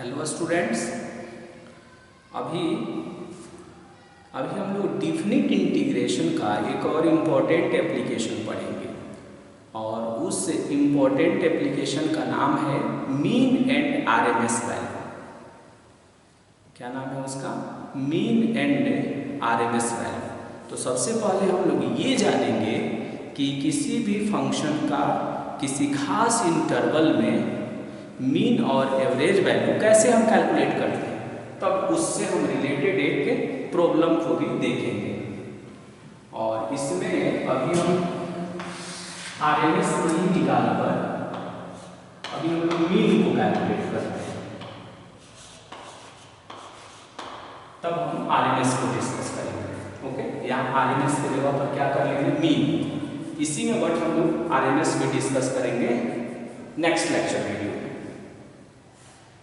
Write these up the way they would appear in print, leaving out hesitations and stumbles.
Hello students. अभी अभी हम लोग डिफिनिट इंटीग्रेशन का एक और इम्पॉर्टेंट एप्लीकेशन पढ़ेंगे और उस इम्पॉर्टेंट एप्लीकेशन का नाम है मीन एंड आरएमएस वैल्यू। क्या नाम है उसका? Mean and RMS value. तो सबसे पहले हम लोग ये जानेंगे कि किसी भी फंक्शन का किसी खास इंटरवल में मीन और एवरेज वैल्यू कैसे हम कैलकुलेट करते हैं, तब उससे हम रिलेटेड एक प्रॉब्लम को भी देखेंगे। और इसमें अभी हम आरएमएस नहीं निकाल कर अभी हम लोग मीन को कैलकुलेट करते हैं, तब हम आरएमएस को डिस्कस करेंगे। ओके, यहाँ आरएमएस के जगह पर क्या कर लेंगे? मीन। इसी में बट हम लोग आरएमएस भी डिस्कस करेंगे नेक्स्ट लेक्चर वीडियो में।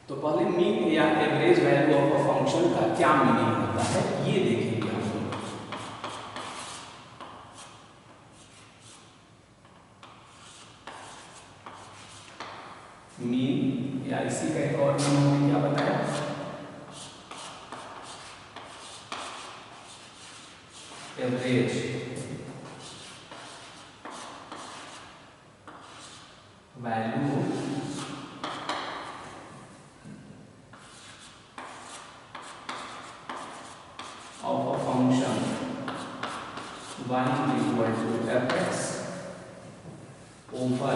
तो पहले मीन या average value of a function का क्या मीनिंग होता है ये देखेंगे हम लोग। मीन या इसी का एक और नाम हमने क्या बताया? Average value of a function y equal to fx over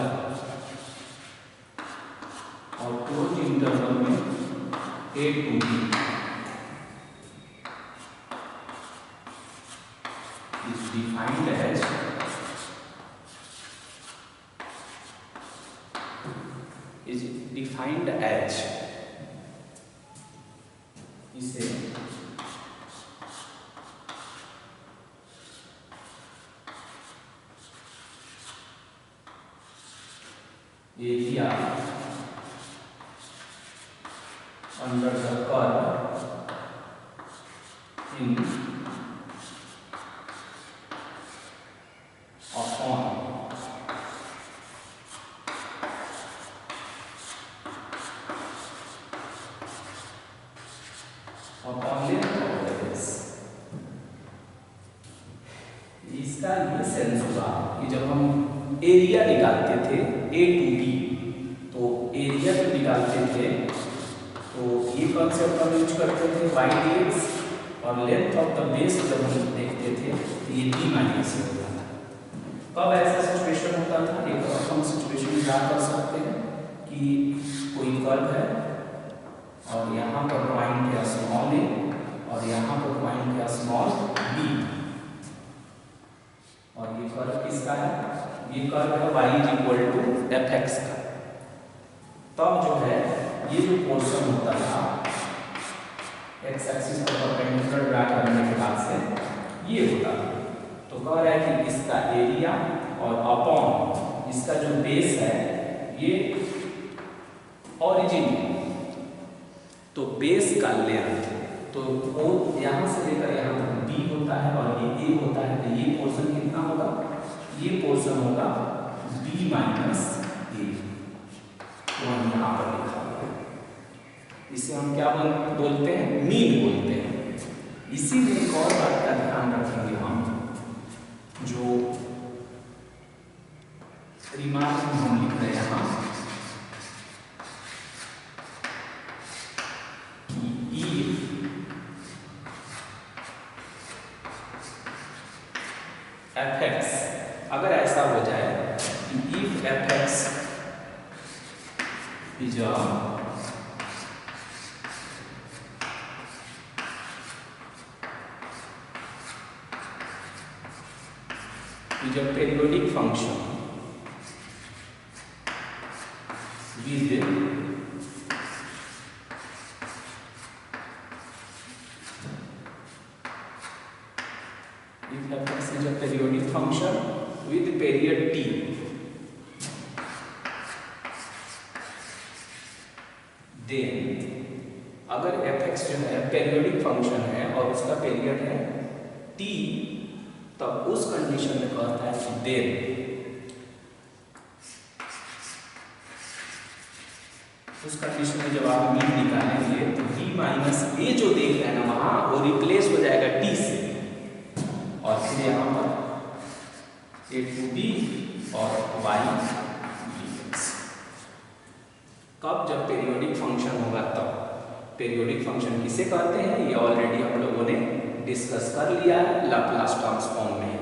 और क्लोज इंटरवल में a to b is defined as इसे area under the curve in upon length of the base. इसका ये सेंस होगा कि जब हम एरिया निकालते थे ए टू बी, तो एरिया जो निकालते थे तो ये कॉन्सेप्ट हम यूज करते थे y dx, और लेंथ ऑफ द बेस जब हम देखते थे तो ये b माइनस होता था। कब ऐसा सिचुएशन होता था? एक और हम सिचुएशन क्या कर सकते हैं कि कोई कर्व है और यहाँ पर पॉइंट है स्मॉल a और यहाँ पर पॉइंट है स्मॉल b, और ये कर्व किसका है? ये कर्व है y is equal to fx का। तब जो है ये जो पोर्शन होता था x एक्सिस पर परपेंडिकुलर ड्रा करने के बाद से ये होता था। तो कह रहा है कि इसका एरिया और अपॉन इसका जो बेस है ये ओरिजिन, तो बेस का लेंथ, तो वो यहाँ से लेकर यहाँ तक b होता है और ये a होता है, तो ये पोर्शन कितना होगा? ये पोर्शन होगा b माइनस a, तो हम यहाँ पर लिखा हुआ है। इसे हम क्या बोलते हैं? मीन बोलते हैं। इसी में एक और बात का ध्यान रखेंगे हम, जो रिमार्क में हम लिख रहे हैं यहाँ fx, अगर ऐसा हो जाए कि if fx is a periodic function with if fx is a periodic function with period t, then अगर fx जो है periodic function है और उसका period है t, तब उस कंडीशन में कहता है कि देन उस कंडीशन में जब आप मीन निकालेंगे तो b माइनस ए जो देख रहे हैं ना वहाँ वो रिप्लेस हो जाएगा t से, और फिर यहाँ पर a टू b और y dx। कब? जब पीरियोडिक फंक्शन होगा तब। पीरियोडिक फंक्शन किसे कहते हैं ये ऑलरेडी हम लोगों ने डिस्कस कर लिया है लाप्लास ट्रांसफॉर्म में।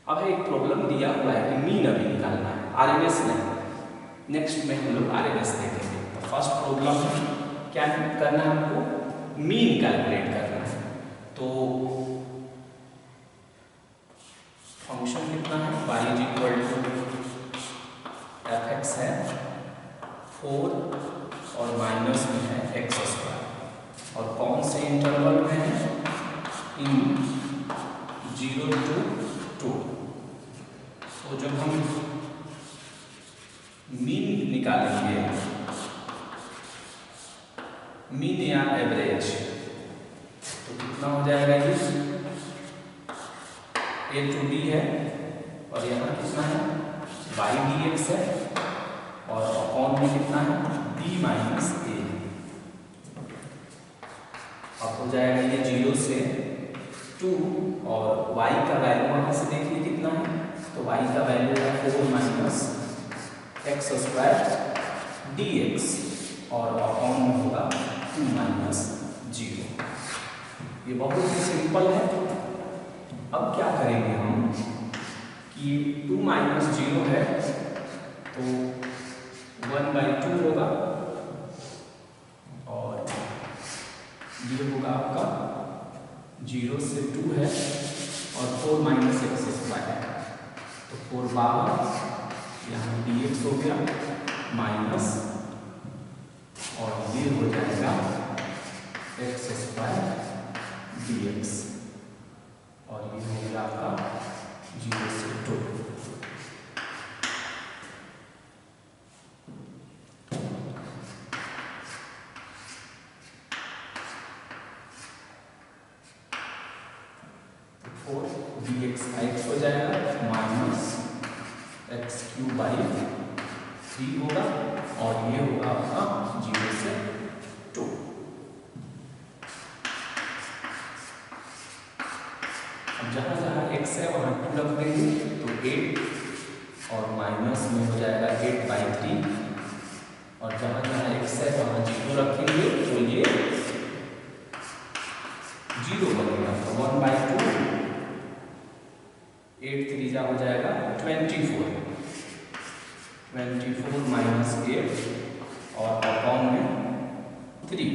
अब एक प्रॉब्लम दिया हुआ है कि मीन अभी निकालना है, आरएमएस नहीं। नेक्स्ट में हम लोग आरएमएस देखेंगे। तो फर्स्ट प्रॉब्लम क्या करना है हमको? मीन कैलकुलेट करना है। तो फंक्शन कितना है? y is equal to F X है 4 और माइनस में है एक्स स्क्वायर, और कौन से इंटरवल में है? इन 0 to 2। तो जब हम मीन निकालेंगे, मीन या एवरेज, तो कितना हो जाएगा ये? a टू b है और यहाँ कितना है? y dx है, और अपॉन में कितना है? b माइनस ए। अब हो जाएगा ये 0 से 2, और y का वैल्यू वहाँ से देखिए कितना है? तो y का वैल्यू है 4 माइनस एक्स स्क्वायर dx, और अपॉन में होगा 2 माइनस 0। ये बहुत ही सिंपल है। अब क्या करेंगे हम कि 2 माइनस 0 है तो 1/2 होगा, और ये होगा आपका 0 से 2 है और 4 माइनस एक्स स्क्वायर है, तो 4 बाहर, यहाँ dx हो गया माइनस, और ये हो जाएगा एक्स स्क्वायर dx, और ये हो गया आपका 0 से 2। dx का x हो जाएगा माइनस एक्स क्यूब बाई 3 होगा, और ये होगा आपका 0 से 2। अब जहाँ जहाँ x है वहाँ 2 रख देंगे, तो 8, और माइनस में हो जाएगा 8/3, और जहाँ जहाँ x है वहाँ 0 रखेंगे तो ये 0 बनेगा, तो 1/2, 8 3 हो जाएगा 24 माइनस 8, और अपॉन में 3,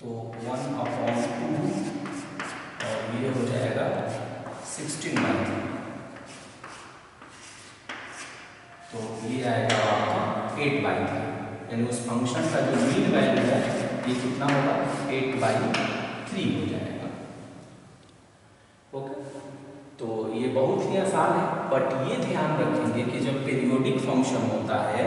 तो 1/2, और ये हो जाएगा 16/3, तो ये आएगा आपका 8/3, यानी उस फंक्शन का जो मीन वैल्यू है ये कितना होगा? 8/3 हो जाएगा। ओके, तो ये बहुत ही आसान है, बट ये ध्यान रखेंगे कि जब पीरियोडिक फंक्शन होता है,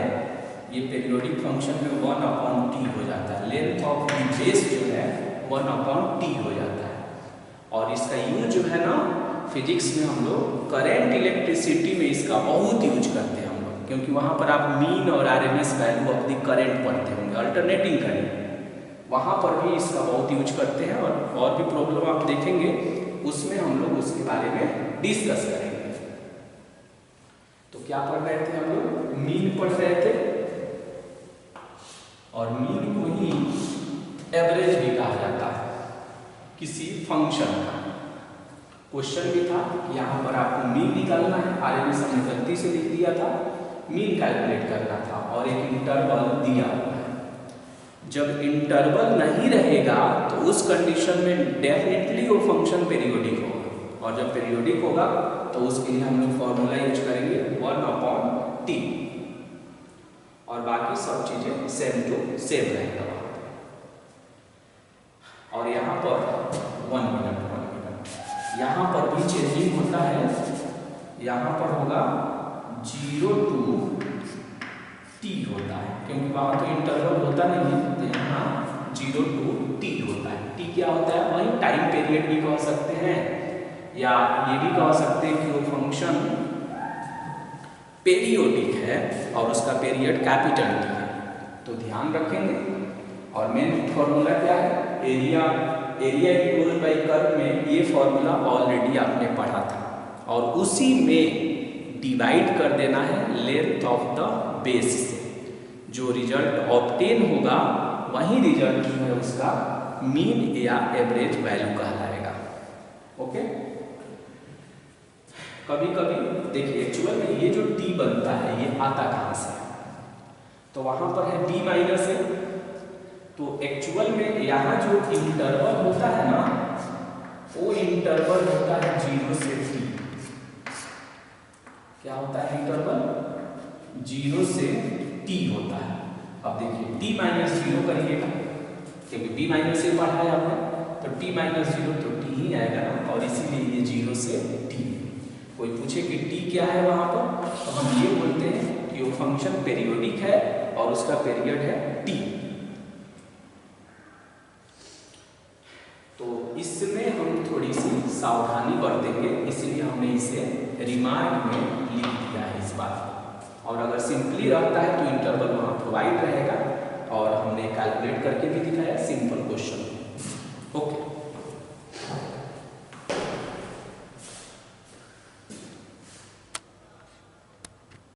ये पीरियोडिक फंक्शन में 1/t हो जाता है, लेंथ ऑफ द बेस जो है 1/t हो जाता है, और इसका यूज जो है ना फिजिक्स में हम लोग करंट इलेक्ट्रिसिटी में इसका बहुत यूज करते हैं हम लोग, क्योंकि वहाँ पर आप मीन और RMS value of the current पढ़ते होंगे, अल्टरनेटिंग करंट, वहाँ पर भी इसका बहुत यूज करते हैं, और भी प्रॉब्लम आप देखेंगे उसमें हम लोग उसके बारे में डिस्कस करेंगे। तो क्या पढ़ रहे थे हम लोग? मीन पढ़ रहे थे, और मीन को ही एवरेज भी कहा जाता है किसी फंक्शन का। क्वेश्चन भी था कि यहाँ पर आपको मीन निकालना है, आरएमएस हमने गलती से लिख दिया था, मीन कैलकुलेट करना था, और एक इंटरवल दिया हुआ है। जब इंटरवल नहीं रहेगा तो उस कंडीशन में डेफिनेटली वो फंक्शन पीरियोडिक होगा, और जब पीरियोडिक होगा तो उसके लिए हम लोग फॉर्मूला यूज करेंगे 1/t, और बाकी सब चीजें सेम टू सेम रहेगा। और यहाँ पर 1 मिनट यहाँ पर भी चेंजिंग होता है, यहाँ पर होगा 0 to t होता है, क्योंकि वहाँ तो इंटरवल होता नहीं है, तो यहाँ 0 to t होता है। t क्या होता है? वही टाइम पीरियड भी कह सकते हैं, या ये भी कह सकते हैं कि वो फंक्शन पेरियोडिक है और उसका पीरियड कैपिटल टी है। तो ध्यान रखेंगे। और मेन फॉर्मूला क्या है, एरिया इक्वल बाई कर्व में ये फॉर्मूला ऑलरेडी आपने पढ़ा था और उसी में डिवाइड कर देना है लेंथ ऑफ द बेस से। जो रिजल्ट ऑब्टेन होगा वही रिजल्ट जो है उसका मीन या एवरेज वैल्यू कहलाएगा। ओके। कभी कभी देखिए एक्चुअल में ये जो टी बनता है ये आता कहाँ से, तो वहां पर है टी माइनस है। तो एक्चुअल में यहाँ जो इंटरवल होता है ना, वो इंटरवल होता है 0 से t। क्या होता है इंटरवल? 0 से t होता है। अब देखिए t माइनस 0 करिएगा, क्योंकि t माइनस से पढ़ा है आपने, तो t माइनस 0 तो t ही आएगा ना, और इसीलिए ये 0 से t। कोई पूछे कि t क्या है वहां पर, तो हम ये बोलते हैं कि वो फंक्शन पीरियोडिक है और उसका पीरियड है t। तो इसमें हम थोड़ी सी सावधानी बरतेंगे, इसलिए हमने इसे रिमार्क में लिख दिया है इस बात को। और अगर सिंपली रहता है तो इंटरवल वहाँ प्रोवाइड रहेगा और हमने कैलकुलेट करके भी दिखाया। सिंपली